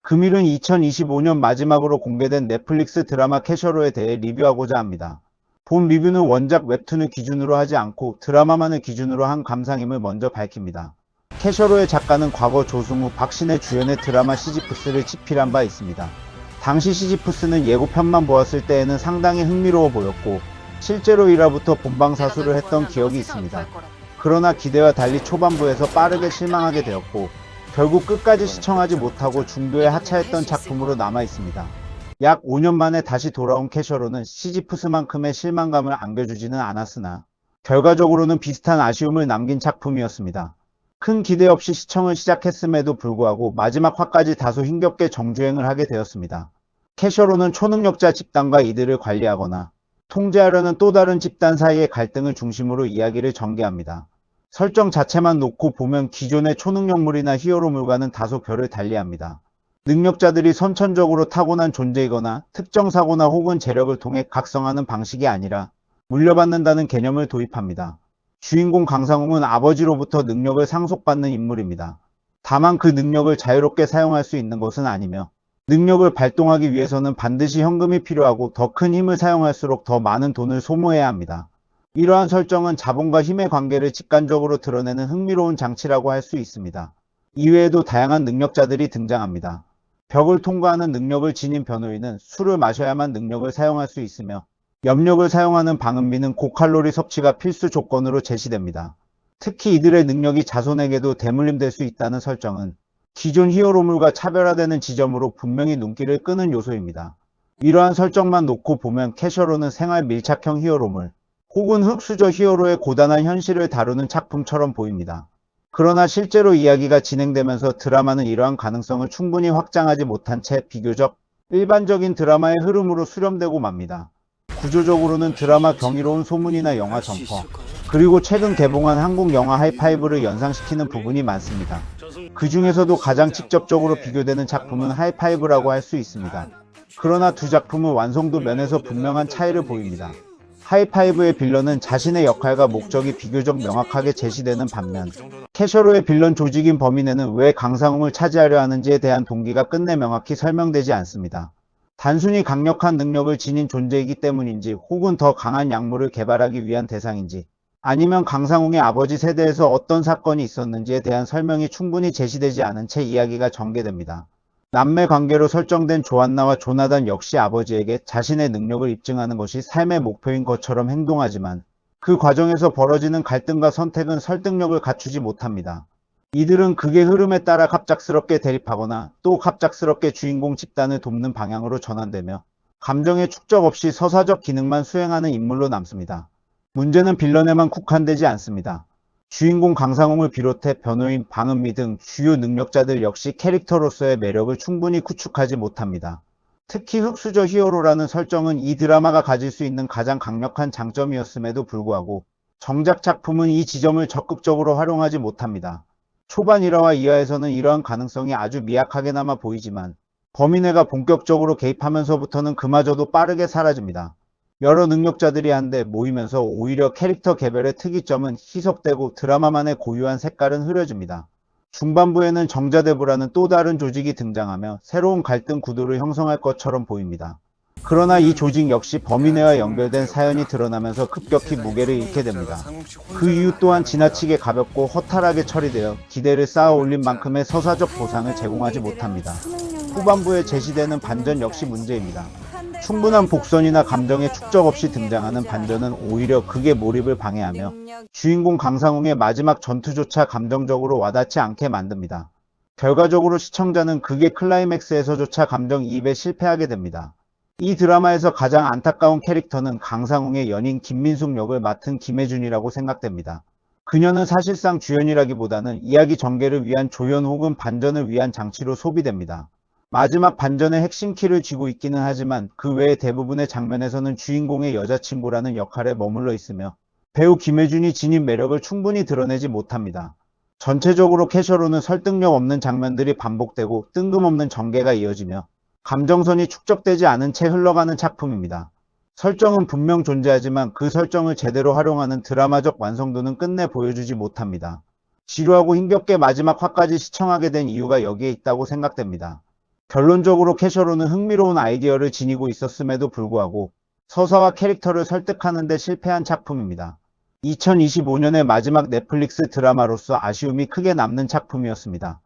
금일은 2025년 마지막으로 공개된 넷플릭스 드라마 캐셔로에 대해 리뷰하고자 합니다. 본 리뷰는 원작 웹툰을 기준으로 하지 않고 드라마만을 기준으로 한 감상임을 먼저 밝힙니다. 캐셔로의 작가는 과거 조승우, 박신혜 주연의 드라마 시지프스를 집필한 바 있습니다. 당시 시지프스는 예고편만 보았을 때에는 상당히 흥미로워 보였고 실제로 1화부터 본방사수를 했던 기억이 있습니다. 그러나 기대와 달리 초반부에서 빠르게 실망하게 되었고 결국 끝까지 시청하지 못하고 중도에 하차했던 작품으로 남아 있습니다. 약 5년 만에 다시 돌아온 캐셔로는 시지프스만큼의 실망감을 안겨주지는 않았으나 결과적으로는 비슷한 아쉬움을 남긴 작품이었습니다. 큰 기대 없이 시청을 시작했음에도 불구하고 마지막 화까지 다소 힘겹게 정주행을 하게 되었습니다. 캐셔로는 초능력자 집단과 이들을 관리하거나 통제하려는 또 다른 집단 사이의 갈등을 중심으로 이야기를 전개합니다. 설정 자체만 놓고 보면 기존의 초능력물이나 히어로물과는 다소 결을 달리합니다. 능력자들이 선천적으로 타고난 존재이거나 특정 사고나 혹은 재력을 통해 각성하는 방식이 아니라 물려받는다는 개념을 도입합니다. 주인공 강상웅은 아버지로부터 능력을 상속받는 인물입니다. 다만 그 능력을 자유롭게 사용할 수 있는 것은 아니며 능력을 발동하기 위해서는 반드시 현금이 필요하고 더 큰 힘을 사용할수록 더 많은 돈을 소모해야 합니다. 이러한 설정은 자본과 힘의 관계를 직관적으로 드러내는 흥미로운 장치라고 할 수 있습니다. 이외에도 다양한 능력자들이 등장합니다. 벽을 통과하는 능력을 지닌 변호인은 술을 마셔야만 능력을 사용할 수 있으며 염력을 사용하는 방음비는 고칼로리 섭취가 필수 조건으로 제시됩니다. 특히 이들의 능력이 자손에게도 대물림될 수 있다는 설정은 기존 히어로물과 차별화되는 지점으로 분명히 눈길을 끄는 요소입니다. 이러한 설정만 놓고 보면 캐셔로는 생활 밀착형 히어로물 혹은 흑수저 히어로의 고단한 현실을 다루는 작품처럼 보입니다. 그러나 실제로 이야기가 진행되면서 드라마는 이러한 가능성을 충분히 확장하지 못한 채 비교적 일반적인 드라마의 흐름으로 수렴되고 맙니다. 구조적으로는 드라마 경이로운 소문이나 영화 점퍼, 그리고 최근 개봉한 한국 영화 하이파이브를 연상시키는 부분이 많습니다. 그 중에서도 가장 직접적으로 비교되는 작품은 하이파이브라고 할 수 있습니다. 그러나 두 작품은 완성도 면에서 분명한 차이를 보입니다. 하이파이브의 빌런은 자신의 역할과 목적이 비교적 명확하게 제시되는 반면 캐셔로의 빌런 조직인 범인에는 왜 강상웅을 차지하려 하는지에 대한 동기가 끝내 명확히 설명되지 않습니다. 단순히 강력한 능력을 지닌 존재이기 때문인지 혹은 더 강한 약물을 개발하기 위한 대상인지 아니면 강상웅의 아버지 세대에서 어떤 사건이 있었는지에 대한 설명이 충분히 제시되지 않은 채 이야기가 전개됩니다. 남매 관계로 설정된 조안나와 조나단 역시 아버지에게 자신의 능력을 입증하는 것이 삶의 목표인 것처럼 행동하지만 그 과정에서 벌어지는 갈등과 선택은 설득력을 갖추지 못합니다. 이들은 극의 흐름에 따라 갑작스럽게 대립하거나 또 갑작스럽게 주인공 집단을 돕는 방향으로 전환되며 감정의 축적 없이 서사적 기능만 수행하는 인물로 남습니다. 문제는 빌런에만 국한되지 않습니다. 주인공 강상웅을 비롯해 변호인, 방은미 등 주요 능력자들 역시 캐릭터로서의 매력을 충분히 구축하지 못합니다. 특히 흑수저 히어로라는 설정은 이 드라마가 가질 수 있는 가장 강력한 장점이었음에도 불구하고 정작 작품은 이 지점을 적극적으로 활용하지 못합니다. 초반 1화와 2화에서는 이러한 가능성이 아주 미약하게나마 보이지만 범인회가 본격적으로 개입하면서부터는 그마저도 빠르게 사라집니다. 여러 능력자들이 한데 모이면서 오히려 캐릭터 개별의 특이점은 희석되고 드라마만의 고유한 색깔은 흐려집니다. 중반부에는 정자대부라는 또 다른 조직이 등장하며 새로운 갈등 구도를 형성할 것처럼 보입니다. 그러나 이 조직 역시 범인회와 연결된 사연이 드러나면서 급격히 무게를 잃게 됩니다. 그 이유 또한 지나치게 가볍고 허탈하게 처리되어 기대를 쌓아 올린 만큼의 서사적 보상을 제공하지 못합니다. 후반부에 제시되는 반전 역시 문제입니다. 충분한 복선이나 감정의 축적 없이 등장하는 반전은 오히려 극의 몰입을 방해하며 주인공 강상웅의 마지막 전투조차 감정적으로 와닿지 않게 만듭니다. 결과적으로 시청자는 극의 클라이맥스에서조차 감정이입에 실패하게 됩니다. 이 드라마에서 가장 안타까운 캐릭터는 강상웅의 연인 김민숙 역을 맡은 김혜준이라고 생각됩니다. 그녀는 사실상 주연이라기보다는 이야기 전개를 위한 조연 혹은 반전을 위한 장치로 소비됩니다. 마지막 반전의 핵심 키를 쥐고 있기는 하지만 그 외의 대부분의 장면에서는 주인공의 여자친구라는 역할에 머물러 있으며 배우 김혜준이 지닌 매력을 충분히 드러내지 못합니다. 전체적으로 캐셔로는 설득력 없는 장면들이 반복되고 뜬금없는 전개가 이어지며 감정선이 축적되지 않은 채 흘러가는 작품입니다. 설정은 분명 존재하지만 그 설정을 제대로 활용하는 드라마적 완성도는 끝내 보여주지 못합니다. 지루하고 힘겹게 마지막 화까지 시청하게 된 이유가 여기에 있다고 생각됩니다. 결론적으로 캐셔로는 흥미로운 아이디어를 지니고 있었음에도 불구하고 서사와 캐릭터를 설득하는 데 실패한 작품입니다. 2025년의 마지막 넷플릭스 드라마로서 아쉬움이 크게 남는 작품이었습니다.